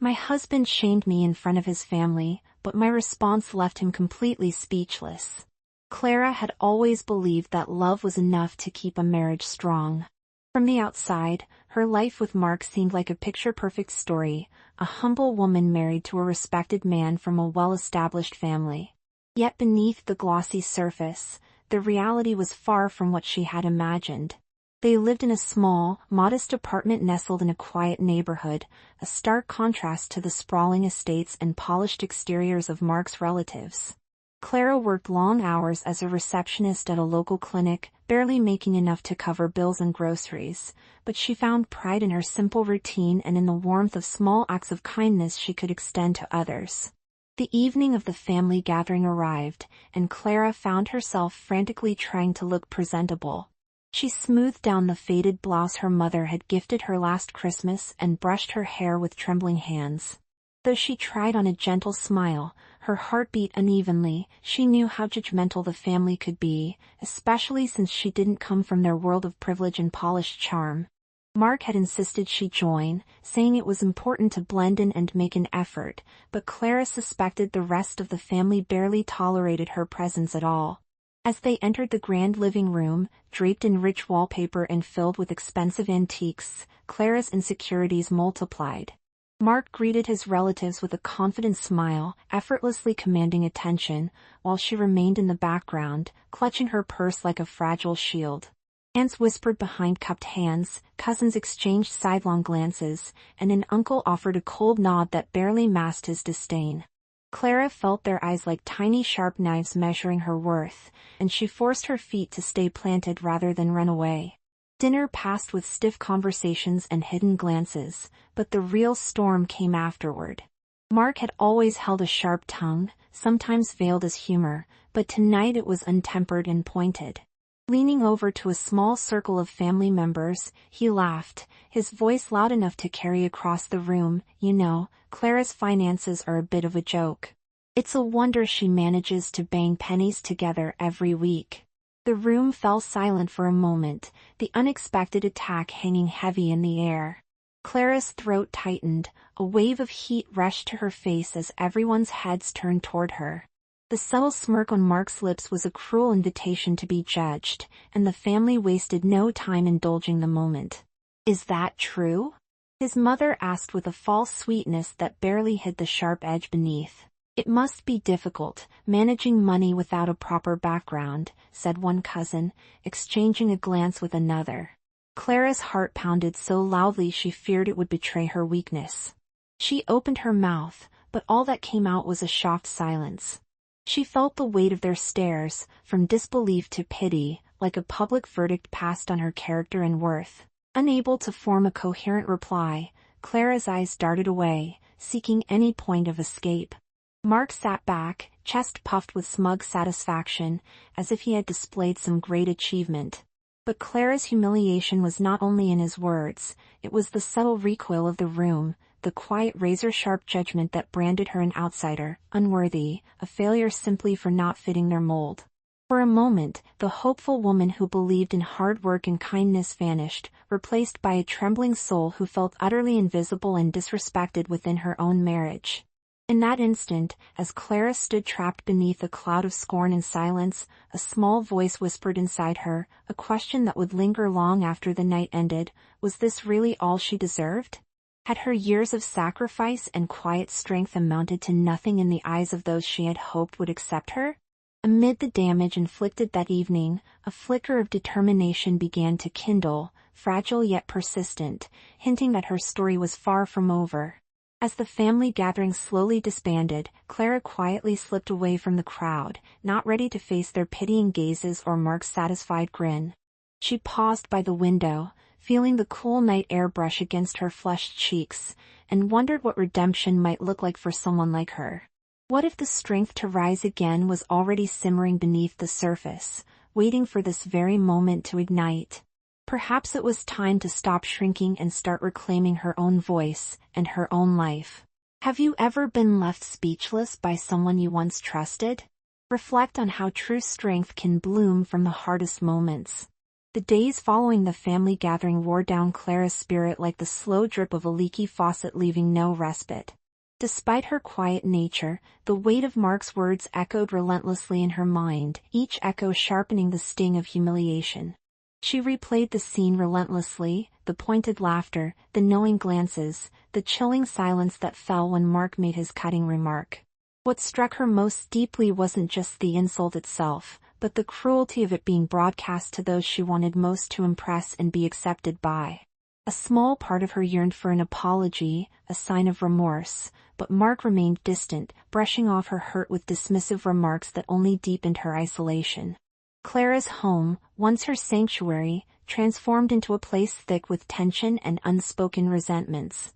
My husband shamed me in front of his family, but my response left him completely speechless. Clara had always believed that love was enough to keep a marriage strong. From the outside, her life with Mark seemed like a picture-perfect story, a humble woman married to a respected man from a well-established family. Yet beneath the glossy surface, the reality was far from what she had imagined. They lived in a small, modest apartment nestled in a quiet neighborhood, a stark contrast to the sprawling estates and polished exteriors of Mark's relatives. Clara worked long hours as a receptionist at a local clinic, barely making enough to cover bills and groceries, but she found pride in her simple routine and in the warmth of small acts of kindness she could extend to others. The evening of the family gathering arrived, and Clara found herself frantically trying to look presentable. She smoothed down the faded blouse her mother had gifted her last Christmas and brushed her hair with trembling hands. Though she tried on a gentle smile, her heart beat unevenly. She knew how judgmental the family could be, especially since she didn't come from their world of privilege and polished charm. Mark had insisted she join, saying it was important to blend in and make an effort, but Clara suspected the rest of the family barely tolerated her presence at all. As they entered the grand living room, draped in rich wallpaper and filled with expensive antiques, Clara's insecurities multiplied. Mark greeted his relatives with a confident smile, effortlessly commanding attention, while she remained in the background, clutching her purse like a fragile shield. Aunts whispered behind cupped hands, cousins exchanged sidelong glances, and an uncle offered a cold nod that barely masked his disdain. Clara felt their eyes like tiny sharp knives measuring her worth, and she forced her feet to stay planted rather than run away. Dinner passed with stiff conversations and hidden glances, but the real storm came afterward. Mark had always held a sharp tongue, sometimes veiled as humor, but tonight it was untempered and pointed. Leaning over to a small circle of family members, he laughed, his voice loud enough to carry across the room. "You know, Clara's finances are a bit of a joke. It's a wonder she manages to bang pennies together every week." The room fell silent for a moment, the unexpected attack hanging heavy in the air. Clara's throat tightened, a wave of heat rushed to her face as everyone's heads turned toward her. The subtle smirk on Mark's lips was a cruel invitation to be judged, and the family wasted no time indulging the moment. "Is that true?" his mother asked with a false sweetness that barely hid the sharp edge beneath. "It must be difficult, managing money without a proper background," said one cousin, exchanging a glance with another. Clara's heart pounded so loudly she feared it would betray her weakness. She opened her mouth, but all that came out was a shocked silence. She felt the weight of their stares, from disbelief to pity, like a public verdict passed on her character and worth. Unable to form a coherent reply, Clara's eyes darted away, seeking any point of escape. Mark sat back, chest puffed with smug satisfaction, as if he had displayed some great achievement. But Clara's humiliation was not only in his words, it was the subtle recoil of the room, the quiet razor-sharp judgment that branded her an outsider, unworthy, a failure simply for not fitting their mold. For a moment, the hopeful woman who believed in hard work and kindness vanished, replaced by a trembling soul who felt utterly invisible and disrespected within her own marriage. In that instant, as Clara stood trapped beneath a cloud of scorn and silence, a small voice whispered inside her, a question that would linger long after the night ended: was this really all she deserved? Had her years of sacrifice and quiet strength amounted to nothing in the eyes of those she had hoped would accept her? Amid the damage inflicted that evening, a flicker of determination began to kindle, fragile yet persistent, hinting that her story was far from over. As the family gathering slowly disbanded, Clara quietly slipped away from the crowd, not ready to face their pitying gazes or Mark's satisfied grin. She paused by the window, feeling the cool night air brush against her flushed cheeks, and wondered what redemption might look like for someone like her. What if the strength to rise again was already simmering beneath the surface, waiting for this very moment to ignite? Perhaps it was time to stop shrinking and start reclaiming her own voice and her own life. Have you ever been left speechless by someone you once trusted? Reflect on how true strength can bloom from the hardest moments. The days following the family gathering wore down Clara's spirit like the slow drip of a leaky faucet, leaving no respite. Despite her quiet nature, the weight of Mark's words echoed relentlessly in her mind, each echo sharpening the sting of humiliation. She replayed the scene relentlessly, the pointed laughter, the knowing glances, the chilling silence that fell when Mark made his cutting remark. What struck her most deeply wasn't just the insult itself, but the cruelty of it being broadcast to those she wanted most to impress and be accepted by. A small part of her yearned for an apology, a sign of remorse, but Mark remained distant, brushing off her hurt with dismissive remarks that only deepened her isolation. Clara's home, once her sanctuary, transformed into a place thick with tension and unspoken resentments.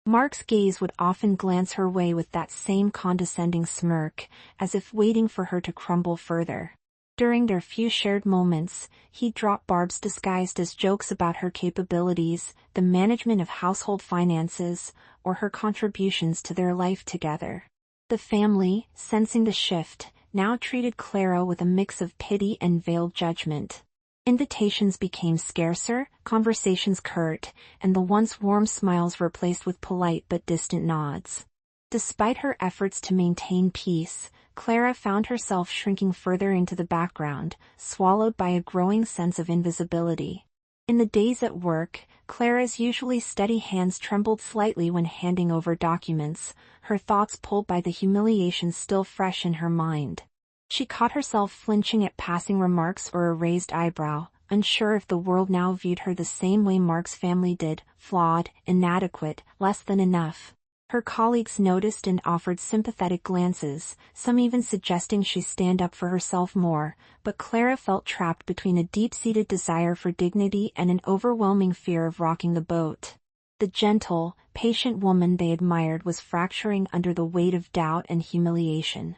Mark's gaze would often glance her way with that same condescending smirk, as if waiting for her to crumble further. During their few shared moments, he'd drop barbs disguised as jokes about her capabilities, the management of household finances, or her contributions to their life together. The family, sensing the shift, now treated Clara with a mix of pity and veiled judgment. Invitations became scarcer, conversations curt, and the once warm smiles replaced with polite but distant nods. Despite her efforts to maintain peace, Clara found herself shrinking further into the background, swallowed by a growing sense of invisibility. In the days at work, Clara's usually steady hands trembled slightly when handing over documents, her thoughts pulled by the humiliation still fresh in her mind. She caught herself flinching at passing remarks or a raised eyebrow, unsure if the world now viewed her the same way Mark's family did, flawed, inadequate, less than enough. Her colleagues noticed and offered sympathetic glances, some even suggesting she stand up for herself more, but Clara felt trapped between a deep-seated desire for dignity and an overwhelming fear of rocking the boat. The gentle, patient woman they admired was fracturing under the weight of doubt and humiliation.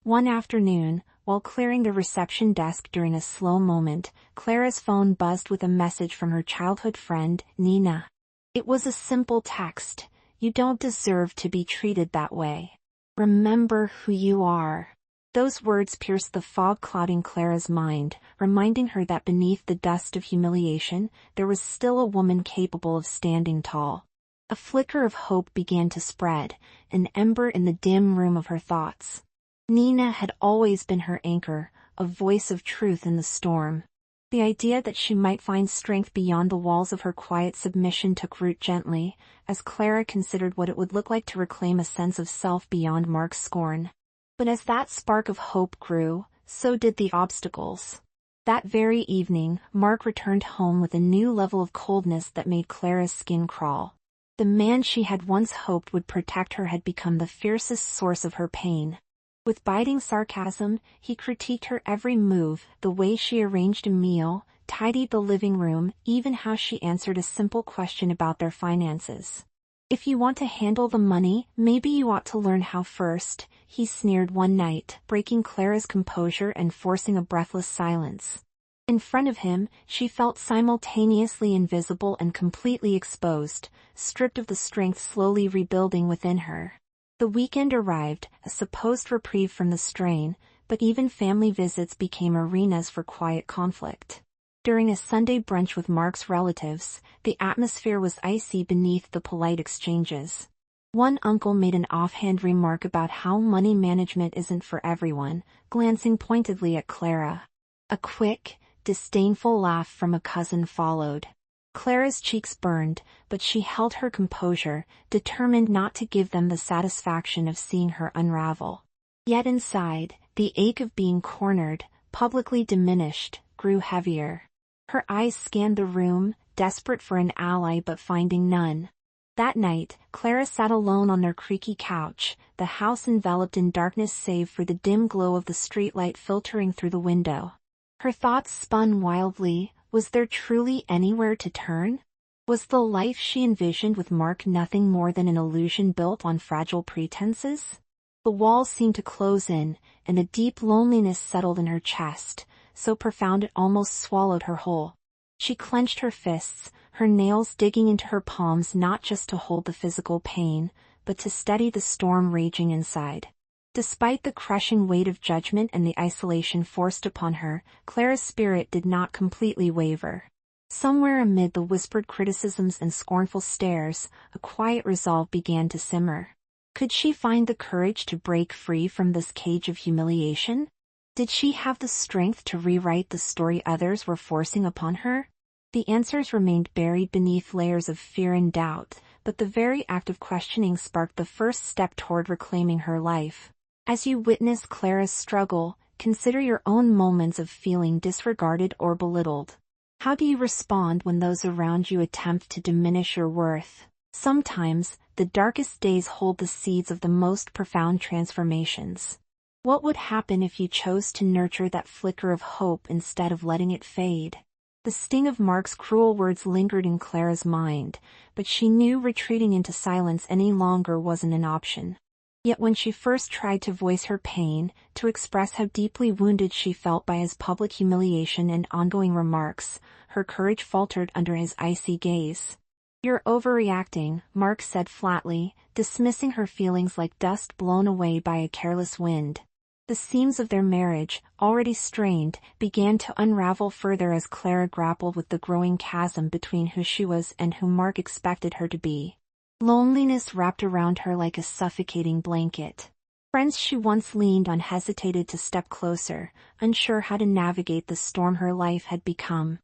One afternoon, while clearing the reception desk during a slow moment, Clara's phone buzzed with a message from her childhood friend, Nina. It was a simple text. "You don't deserve to be treated that way. Remember who you are." Those words pierced the fog clouding Clara's mind, reminding her that beneath the dust of humiliation, there was still a woman capable of standing tall. A flicker of hope began to spread, an ember in the dim room of her thoughts. Nina had always been her anchor, a voice of truth in the storm. The idea that she might find strength beyond the walls of her quiet submission took root gently, as Clara considered what it would look like to reclaim a sense of self beyond Mark's scorn. But as that spark of hope grew, so did the obstacles. That very evening, Mark returned home with a new level of coldness that made Clara's skin crawl. The man she had once hoped would protect her had become the fiercest source of her pain. With biting sarcasm, he critiqued her every move, the way she arranged a meal, tidied the living room, even how she answered a simple question about their finances. "If you want to handle the money, maybe you ought to learn how first," he sneered one night, breaking Clara's composure and forcing a breathless silence. In front of him, she felt simultaneously invisible and completely exposed, stripped of the strength slowly rebuilding within her. The weekend arrived, a supposed reprieve from the strain, but even family visits became arenas for quiet conflict. During a Sunday brunch with Mark's relatives, the atmosphere was icy beneath the polite exchanges. One uncle made an offhand remark about how money management isn't for everyone, glancing pointedly at Clara. A quick, disdainful laugh from a cousin followed. Clara's cheeks burned, but she held her composure, determined not to give them the satisfaction of seeing her unravel. Yet inside, the ache of being cornered, publicly diminished, grew heavier. Her eyes scanned the room, desperate for an ally but finding none. That night, Clara sat alone on their creaky couch, the house enveloped in darkness save for the dim glow of the streetlight filtering through the window. Her thoughts spun wildly. Was there truly anywhere to turn? Was the life she envisioned with Mark nothing more than an illusion built on fragile pretenses? The walls seemed to close in, and a deep loneliness settled in her chest, so profound it almost swallowed her whole. She clenched her fists, her nails digging into her palms not just to hold the physical pain, but to steady the storm raging inside. Despite the crushing weight of judgment and the isolation forced upon her, Clara's spirit did not completely waver. Somewhere amid the whispered criticisms and scornful stares, a quiet resolve began to simmer. Could she find the courage to break free from this cage of humiliation? Did she have the strength to rewrite the story others were forcing upon her? The answers remained buried beneath layers of fear and doubt, but the very act of questioning sparked the first step toward reclaiming her life. As you witness Clara's struggle, consider your own moments of feeling disregarded or belittled. How do you respond when those around you attempt to diminish your worth? Sometimes, the darkest days hold the seeds of the most profound transformations. What would happen if you chose to nurture that flicker of hope instead of letting it fade? The sting of Mark's cruel words lingered in Clara's mind, but she knew retreating into silence any longer wasn't an option. Yet when she first tried to voice her pain, to express how deeply wounded she felt by his public humiliation and ongoing remarks, her courage faltered under his icy gaze. "You're overreacting," Mark said flatly, dismissing her feelings like dust blown away by a careless wind. The seams of their marriage, already strained, began to unravel further as Clara grappled with the growing chasm between who she was and who Mark expected her to be. Loneliness wrapped around her like a suffocating blanket. Friends she once leaned on hesitated to step closer, unsure how to navigate the storm her life had become.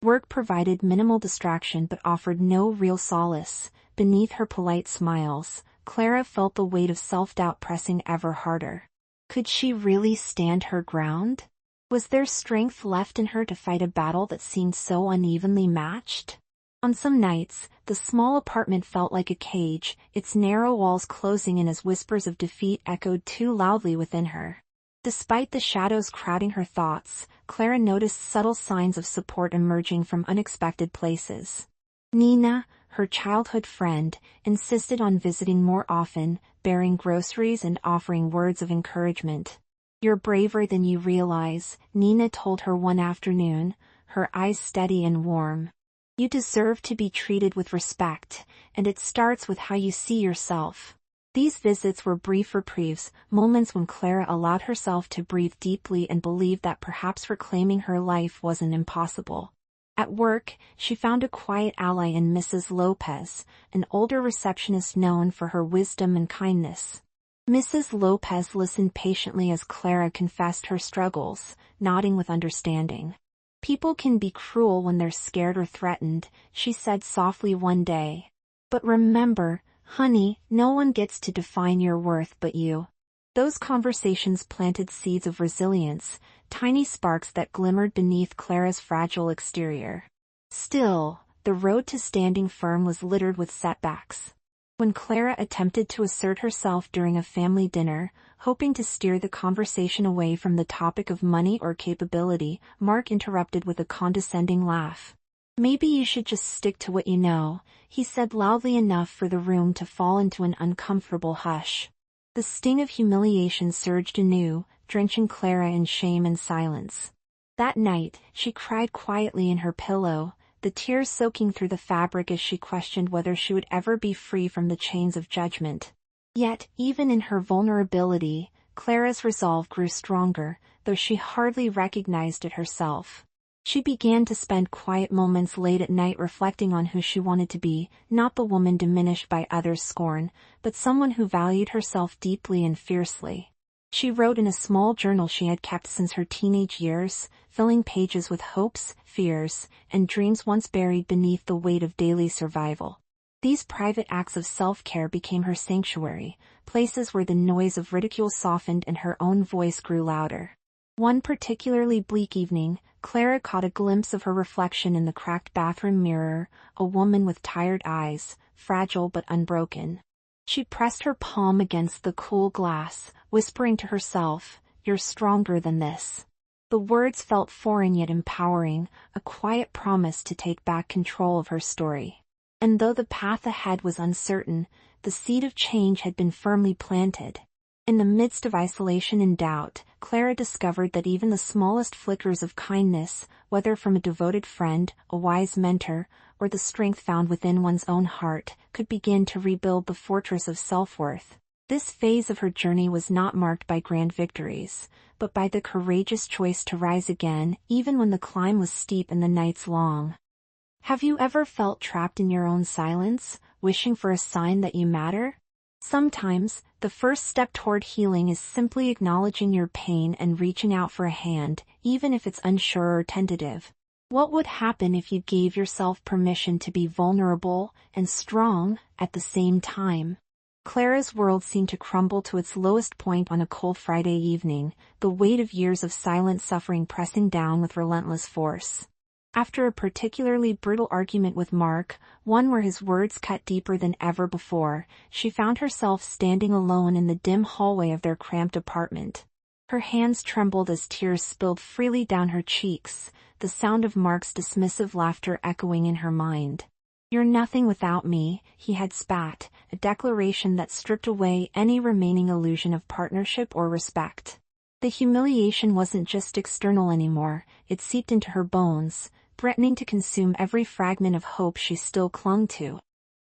Work provided minimal distraction but offered no real solace. Beneath her polite smiles, Clara felt the weight of self-doubt pressing ever harder. Could she really stand her ground? Was there strength left in her to fight a battle that seemed so unevenly matched? On some nights, the small apartment felt like a cage, its narrow walls closing in as whispers of defeat echoed too loudly within her. Despite the shadows crowding her thoughts, Clara noticed subtle signs of support emerging from unexpected places. Nina, her childhood friend, insisted on visiting more often, bearing groceries and offering words of encouragement. "You're braver than you realize," Nina told her one afternoon, her eyes steady and warm. "You deserve to be treated with respect, and it starts with how you see yourself." These visits were brief reprieves, moments when Clara allowed herself to breathe deeply and believe that perhaps reclaiming her life wasn't impossible. At work, she found a quiet ally in Mrs. Lopez, an older receptionist known for her wisdom and kindness. Mrs. Lopez listened patiently as Clara confessed her struggles, nodding with understanding. "People can be cruel when they're scared or threatened," she said softly one day. "But remember, honey, no one gets to define your worth but you." Those conversations planted seeds of resilience, tiny sparks that glimmered beneath Clara's fragile exterior. Still, the road to standing firm was littered with setbacks. When Clara attempted to assert herself during a family dinner, hoping to steer the conversation away from the topic of money or capability, Mark interrupted with a condescending laugh. "Maybe you should just stick to what you know," he said loudly enough for the room to fall into an uncomfortable hush. The sting of humiliation surged anew, drenching Clara in shame and silence. That night, she cried quietly in her pillow, the tears soaking through the fabric as she questioned whether she would ever be free from the chains of judgment. Yet, even in her vulnerability, Clara's resolve grew stronger, though she hardly recognized it herself. She began to spend quiet moments late at night reflecting on who she wanted to be, not the woman diminished by others' scorn, but someone who valued herself deeply and fiercely. She wrote in a small journal she had kept since her teenage years, filling pages with hopes, fears, and dreams once buried beneath the weight of daily survival. These private acts of self-care became her sanctuary, places where the noise of ridicule softened and her own voice grew louder. One particularly bleak evening, Clara caught a glimpse of her reflection in the cracked bathroom mirror, a woman with tired eyes, fragile but unbroken. She pressed her palm against the cool glass, whispering to herself, "You're stronger than this." The words felt foreign yet empowering, a quiet promise to take back control of her story. And though the path ahead was uncertain, the seed of change had been firmly planted. In the midst of isolation and doubt, Clara discovered that even the smallest flickers of kindness, whether from a devoted friend, a wise mentor, or the strength found within one's own heart, could begin to rebuild the fortress of self-worth. This phase of her journey was not marked by grand victories, but by the courageous choice to rise again, even when the climb was steep and the nights long. Have you ever felt trapped in your own silence, wishing for a sign that you matter? Sometimes, the first step toward healing is simply acknowledging your pain and reaching out for a hand, even if it's unsure or tentative. What would happen if you gave yourself permission to be vulnerable and strong at the same time? Clara's world seemed to crumble to its lowest point on a cold Friday evening, the weight of years of silent suffering pressing down with relentless force. After a particularly brutal argument with Mark, one where his words cut deeper than ever before, she found herself standing alone in the dim hallway of their cramped apartment. Her hands trembled as tears spilled freely down her cheeks, the sound of Mark's dismissive laughter echoing in her mind. "You're nothing without me," he had spat, a declaration that stripped away any remaining illusion of partnership or respect. The humiliation wasn't just external anymore, it seeped into her bones, threatening to consume every fragment of hope she still clung to.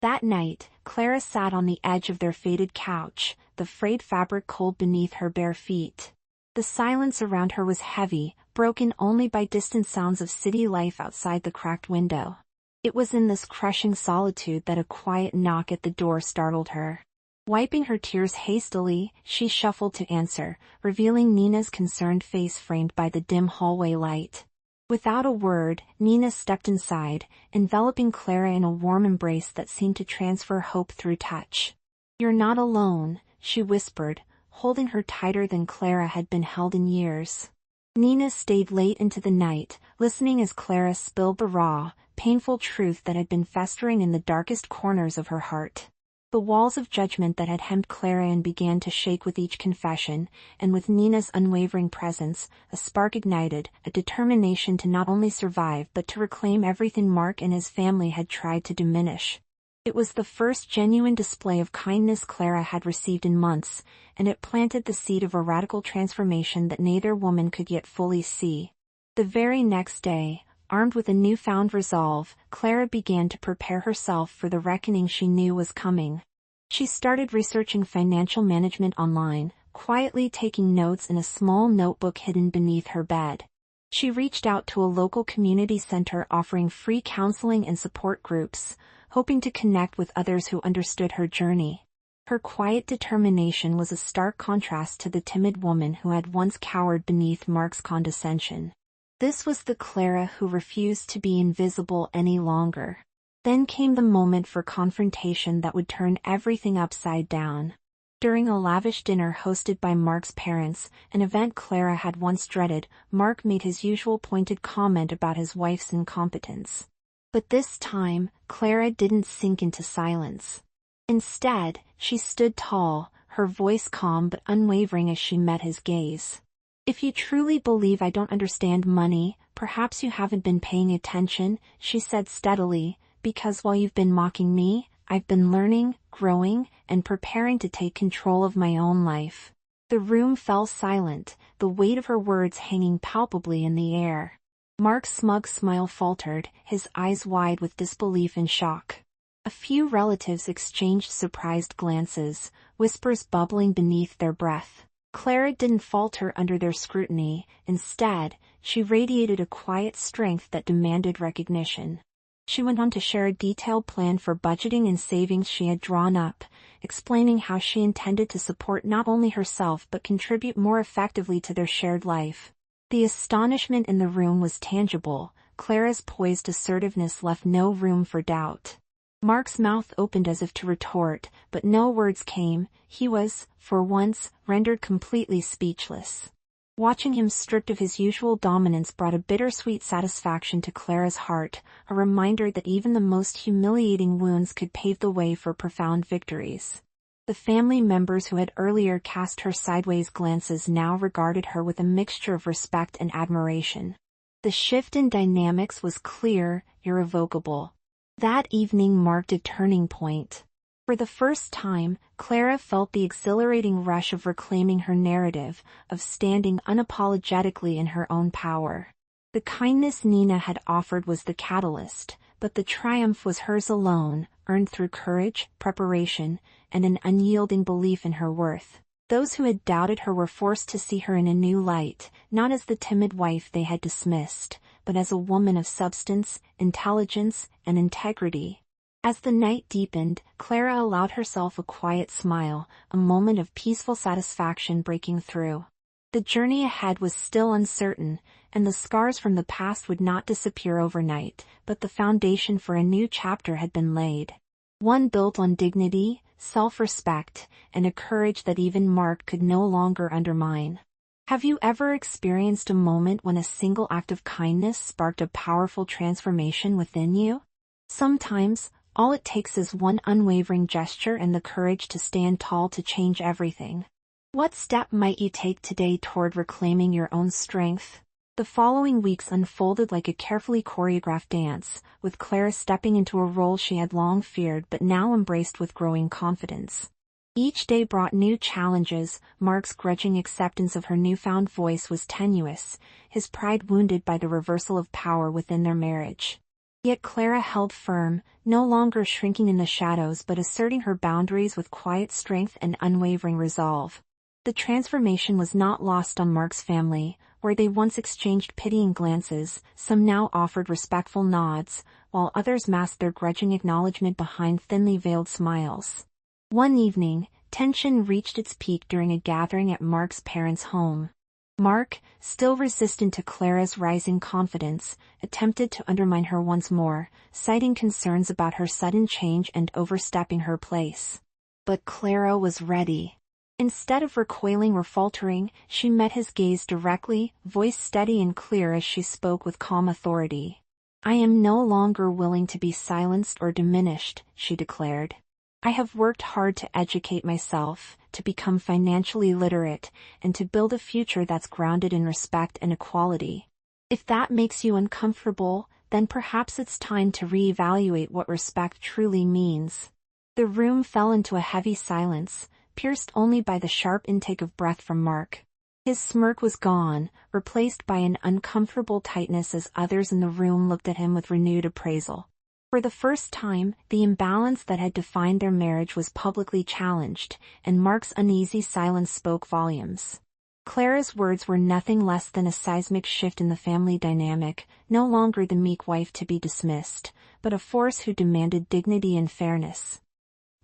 That night, Clara sat on the edge of their faded couch, the frayed fabric cold beneath her bare feet. The silence around her was heavy, broken only by distant sounds of city life outside the cracked window. It was in this crushing solitude that a quiet knock at the door startled her. Wiping her tears hastily, she shuffled to answer, revealing Nina's concerned face framed by the dim hallway light. Without a word, Nina stepped inside, enveloping Clara in a warm embrace that seemed to transfer hope through touch. "You're not alone," she whispered, holding her tighter than Clara had been held in years. Nina stayed late into the night, listening as Clara spilled the raw, painful truth that had been festering in the darkest corners of her heart. The walls of judgment that had hemmed Clara in began to shake with each confession, and with Nina's unwavering presence, a spark ignited, a determination to not only survive but to reclaim everything Mark and his family had tried to diminish. It was the first genuine display of kindness Clara had received in months, and it planted the seed of a radical transformation that neither woman could yet fully see. The very next day, armed with a newfound resolve, Clara began to prepare herself for the reckoning she knew was coming. She started researching financial management online, quietly taking notes in a small notebook hidden beneath her bed. She reached out to a local community center offering free counseling and support groups, hoping to connect with others who understood her journey. Her quiet determination was a stark contrast to the timid woman who had once cowered beneath Mark's condescension. This was the Clara who refused to be invisible any longer. Then came the moment for confrontation that would turn everything upside down. During a lavish dinner hosted by Mark's parents, an event Clara had once dreaded, Mark made his usual pointed comment about his wife's incompetence. But this time, Clara didn't sink into silence. Instead, she stood tall, her voice calm but unwavering as she met his gaze. "If you truly believe I don't understand money, perhaps you haven't been paying attention," she said steadily, "because while you've been mocking me, I've been learning, growing, and preparing to take control of my own life." The room fell silent, the weight of her words hanging palpably in the air. Mark's smug smile faltered, his eyes wide with disbelief and shock. A few relatives exchanged surprised glances, whispers bubbling beneath their breath. Clara didn't falter under their scrutiny. Instead, she radiated a quiet strength that demanded recognition. She went on to share a detailed plan for budgeting and savings she had drawn up, explaining how she intended to support not only herself but contribute more effectively to their shared life. The astonishment in the room was tangible. Clara's poised assertiveness left no room for doubt. Mark's mouth opened as if to retort, but no words came. He was, for once, rendered completely speechless. Watching him stripped of his usual dominance brought a bittersweet satisfaction to Clara's heart, a reminder that even the most humiliating wounds could pave the way for profound victories. The family members who had earlier cast her sideways glances now regarded her with a mixture of respect and admiration. The shift in dynamics was clear, irrevocable. That evening marked a turning point. For the first time, Clara felt the exhilarating rush of reclaiming her narrative, of standing unapologetically in her own power. The kindness Nina had offered was the catalyst, but the triumph was hers alone, earned through courage, preparation, and an unyielding belief in her worth. Those who had doubted her were forced to see her in a new light, not as the timid wife they had dismissed, but as a woman of substance, intelligence, and integrity. As the night deepened, Clara allowed herself a quiet smile, a moment of peaceful satisfaction breaking through. The journey ahead was still uncertain, and the scars from the past would not disappear overnight, but the foundation for a new chapter had been laid. One built on dignity, self-respect, and a courage that even Mark could no longer undermine. Have you ever experienced a moment when a single act of kindness sparked a powerful transformation within you? Sometimes, all it takes is one unwavering gesture and the courage to stand tall to change everything. What step might you take today toward reclaiming your own strength? The following weeks unfolded like a carefully choreographed dance, with Clara stepping into a role she had long feared but now embraced with growing confidence. Each day brought new challenges. Mark's grudging acceptance of her newfound voice was tenuous, his pride wounded by the reversal of power within their marriage. Yet Clara held firm, no longer shrinking in the shadows but asserting her boundaries with quiet strength and unwavering resolve. The transformation was not lost on Mark's family, where they once exchanged pitying glances. Some now offered respectful nods, while others masked their grudging acknowledgement behind thinly veiled smiles. One evening, tension reached its peak during a gathering at Mark's parents' home. Mark, still resistant to Clara's rising confidence, attempted to undermine her once more, citing concerns about her sudden change and overstepping her place. But Clara was ready. Instead of recoiling or faltering, she met his gaze directly, voice steady and clear as she spoke with calm authority. "I am no longer willing to be silenced or diminished," she declared. "I have worked hard to educate myself, to become financially literate, and to build a future that's grounded in respect and equality. If that makes you uncomfortable, then perhaps it's time to reevaluate what respect truly means." The room fell into a heavy silence, pierced only by the sharp intake of breath from Mark. His smirk was gone, replaced by an uncomfortable tightness as others in the room looked at him with renewed appraisal. For the first time, the imbalance that had defined their marriage was publicly challenged, and Mark's uneasy silence spoke volumes. Clara's words were nothing less than a seismic shift in the family dynamic, no longer the meek wife to be dismissed, but a force who demanded dignity and fairness.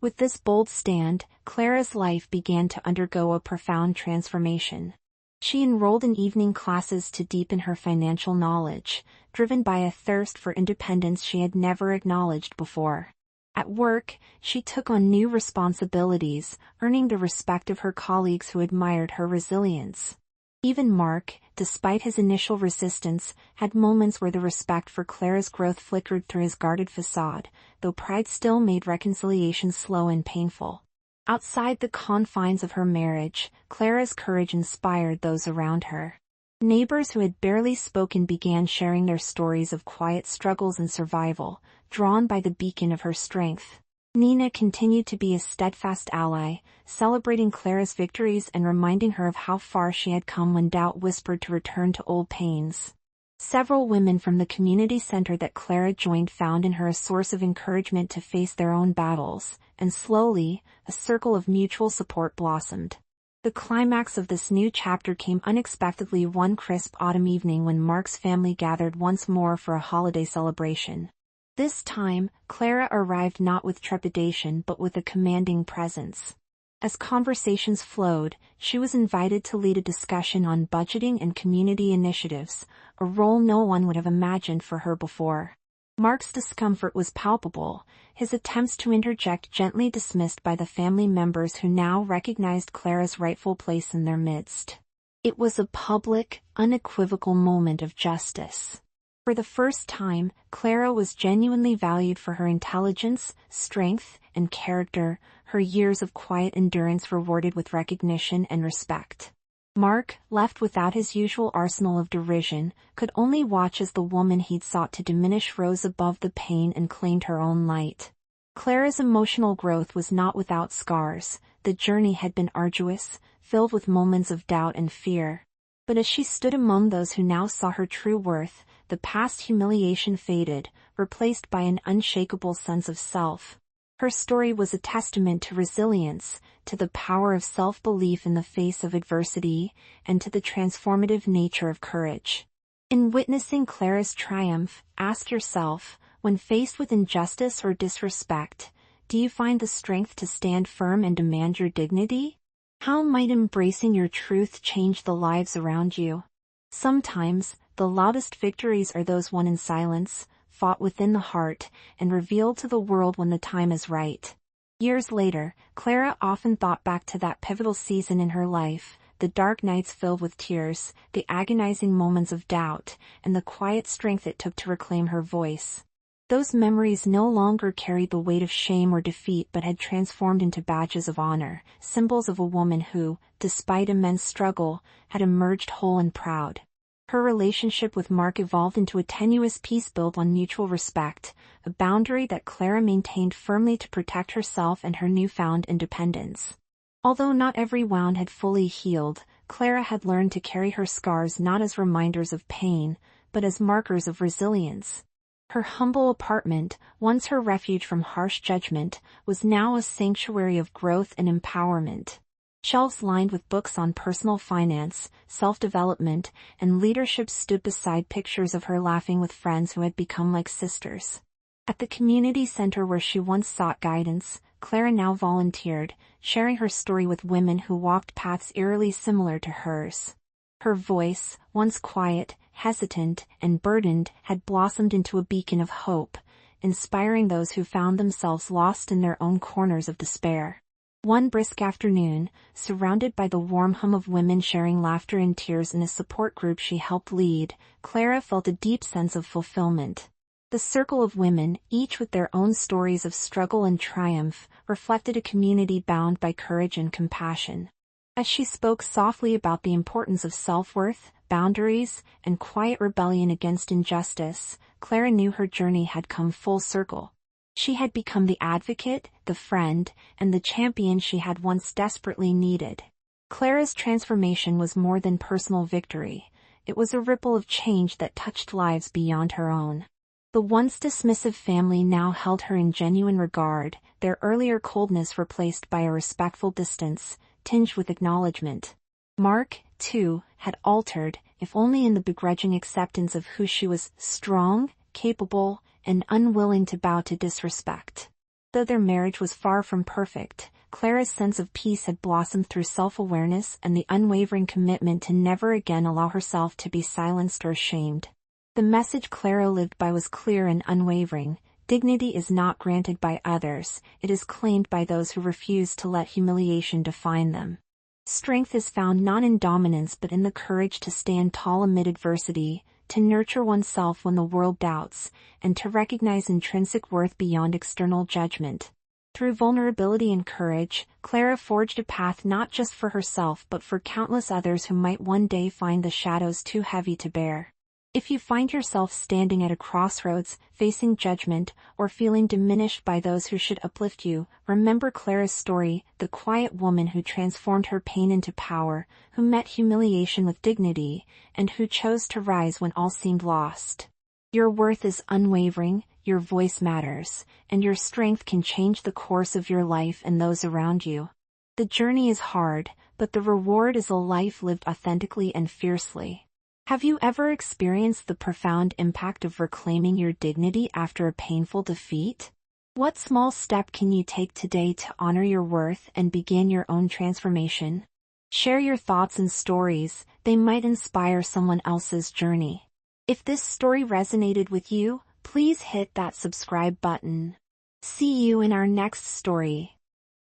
With this bold stand, Clara's life began to undergo a profound transformation. She enrolled in evening classes to deepen her financial knowledge, driven by a thirst for independence she had never acknowledged before. At work, she took on new responsibilities, earning the respect of her colleagues who admired her resilience. Even Mark, despite his initial resistance, had moments where the respect for Clara's growth flickered through his guarded facade, though pride still made reconciliation slow and painful. Outside the confines of her marriage, Clara's courage inspired those around her. Neighbors who had barely spoken began sharing their stories of quiet struggles and survival, drawn by the beacon of her strength. Nina continued to be a steadfast ally, celebrating Clara's victories and reminding her of how far she had come when doubt whispered to return to old pains. Several women from the community center that Clara joined found in her a source of encouragement to face their own battles, and slowly, a circle of mutual support blossomed. The climax of this new chapter came unexpectedly one crisp autumn evening when Mark's family gathered once more for a holiday celebration. This time, Clara arrived not with trepidation but with a commanding presence. As conversations flowed, she was invited to lead a discussion on budgeting and community initiatives, a role no one would have imagined for her before. Mark's discomfort was palpable, his attempts to interject gently dismissed by the family members who now recognized Clara's rightful place in their midst. It was a public, unequivocal moment of justice. For the first time, Clara was genuinely valued for her intelligence, strength, and character, her years of quiet endurance rewarded with recognition and respect. Mark, left without his usual arsenal of derision, could only watch as the woman he'd sought to diminish rose above the pain and claimed her own light. Clara's emotional growth was not without scars. The journey had been arduous, filled with moments of doubt and fear. But as she stood among those who now saw her true worth, the past humiliation faded, replaced by an unshakable sense of self. Her story was a testament to resilience, to the power of self-belief in the face of adversity, and to the transformative nature of courage. In witnessing Clara's triumph, ask yourself, when faced with injustice or disrespect, do you find the strength to stand firm and demand your dignity? How might embracing your truth change the lives around you? Sometimes, the loudest victories are those won in silence, fought within the heart, and revealed to the world when the time is right. Years later, Clara often thought back to that pivotal season in her life, the dark nights filled with tears, the agonizing moments of doubt, and the quiet strength it took to reclaim her voice. Those memories no longer carried the weight of shame or defeat but had transformed into badges of honor, symbols of a woman who, despite immense struggle, had emerged whole and proud. Her relationship with Mark evolved into a tenuous peace built on mutual respect, a boundary that Clara maintained firmly to protect herself and her newfound independence. Although not every wound had fully healed, Clara had learned to carry her scars not as reminders of pain, but as markers of resilience. Her humble apartment, once her refuge from harsh judgment, was now a sanctuary of growth and empowerment. Shelves lined with books on personal finance, self-development, and leadership stood beside pictures of her laughing with friends who had become like sisters. At the community center where she once sought guidance, Clara now volunteered, sharing her story with women who walked paths eerily similar to hers. Her voice, once quiet, hesitant, and burdened, had blossomed into a beacon of hope, inspiring those who found themselves lost in their own corners of despair. One brisk afternoon, surrounded by the warm hum of women sharing laughter and tears in a support group she helped lead, Clara felt a deep sense of fulfillment. The circle of women, each with their own stories of struggle and triumph, reflected a community bound by courage and compassion. As she spoke softly about the importance of self-worth, boundaries, and quiet rebellion against injustice, Clara knew her journey had come full circle. She had become the advocate, the friend, and the champion she had once desperately needed. Clara's transformation was more than personal victory. It was a ripple of change that touched lives beyond her own. The once dismissive family now held her in genuine regard, their earlier coldness replaced by a respectful distance, tinged with acknowledgement. Mark, too, had altered, if only in the begrudging acceptance of who she was: strong, capable, and unwilling to bow to disrespect. Though their marriage was far from perfect, Clara's sense of peace had blossomed through self-awareness and the unwavering commitment to never again allow herself to be silenced or shamed. The message Clara lived by was clear and unwavering: dignity is not granted by others, it is claimed by those who refuse to let humiliation define them. Strength is found not in dominance but in the courage to stand tall amid adversity, to nurture oneself when the world doubts, and to recognize intrinsic worth beyond external judgment. Through vulnerability and courage, Clara forged a path not just for herself but for countless others who might one day find the shadows too heavy to bear. If you find yourself standing at a crossroads, facing judgment, or feeling diminished by those who should uplift you, remember Clara's story, the quiet woman who transformed her pain into power, who met humiliation with dignity, and who chose to rise when all seemed lost. Your worth is unwavering, your voice matters, and your strength can change the course of your life and those around you. The journey is hard, but the reward is a life lived authentically and fiercely. Have you ever experienced the profound impact of reclaiming your dignity after a painful defeat? What small step can you take today to honor your worth and begin your own transformation? Share your thoughts and stories, they might inspire someone else's journey. If this story resonated with you, please hit that subscribe button. See you in our next story.